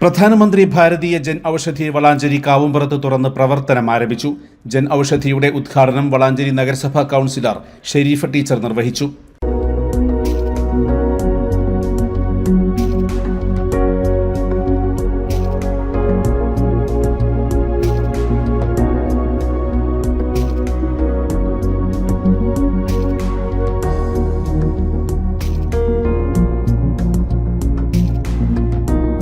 പ്രധാനമന്ത്രി ഭാരതീയ ജൻ ഔഷധി വളാഞ്ചേരി കാവുംപുറത്ത് തുറന്ന് പ്രവർത്തനം ആരംഭിച്ചു. ജൻ ഔഷധിയുടെ ഉദ്ഘാടനം വളാഞ്ചേരി നഗരസഭാ കൗൺസിലർ ഷെരീഫ ടീച്ചർ നിർവഹിച്ചു.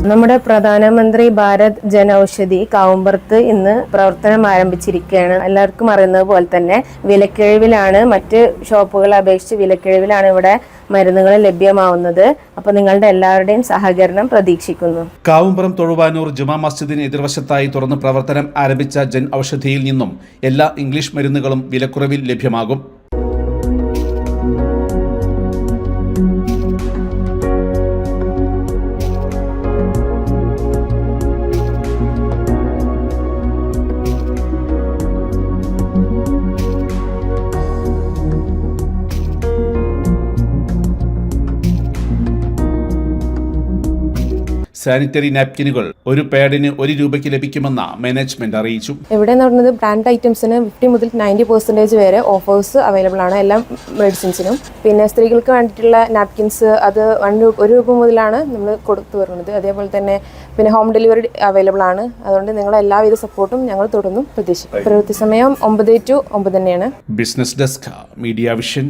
നമ്മുടെ പ്രധാനമന്ത്രി ഭാരത് ജൻ ഔഷധി കാവുംപുറത്ത് ഇന്ന് പ്രവർത്തനം ആരംഭിച്ചിരിക്കുകയാണ്. എല്ലാവർക്കും അറിയുന്നത് പോലെ തന്നെ വിലക്കിഴിവിലാണ്, മറ്റ് ഷോപ്പുകളെ അപേക്ഷിച്ച് വിലക്കിഴിവിലാണ് ഇവിടെ മരുന്നുകൾ ലഭ്യമാവുന്നത്. അപ്പോൾ നിങ്ങളുടെ എല്ലാവരുടെയും സഹകരണം പ്രതീക്ഷിക്കുന്നു. കാവുംപുറം തൊഴുവാനൂർ ജുമാ മസ്ജിദിന് എതിർവശത്തായി തുറന്ന് പ്രവർത്തനം ആരംഭിച്ച ജൻ ഔഷധിയിൽ നിന്നും എല്ലാ ഇംഗ്ലീഷ് മരുന്നുകളും വിലക്കുറവിൽ ലഭ്യമാകും. സാനിറ്ററി നാപ്കിനുകൾ ഒരു പാഡിന് ₹1 ലഭിക്കുമെന്ന് മാനേജ്മെന്റ് അറിയിച്ചു. ഇവിടെ എന്ന് പറയുന്നത് ബ്രാൻഡ് ഐറ്റംസിന് 50 മുതൽ 90% വരെ ഓഫേഴ്സ് അവൈലബിൾ ആണ് എല്ലാ മെഡിസിൻസിനും. പിന്നെ സ്ത്രീകൾക്ക് വേണ്ടിയിട്ടുള്ള നാപ്കിൻസ് അത് ₹1 മുതലാണ് നമ്മൾ കൊടുത്തു വരുന്നത്. അതേപോലെ തന്നെ പിന്നെ ഹോം ഡെലിവറി അവൈലബിൾ ആണ്. അതുകൊണ്ട് നിങ്ങളുടെ എല്ലാവിധ സപ്പോർട്ടും ഞങ്ങൾ തുടർന്നും പ്രതീക്ഷിക്കും. പ്രവൃത്തി സമയം 9 to 9 തന്നെയാണ്. Business desk, media vision.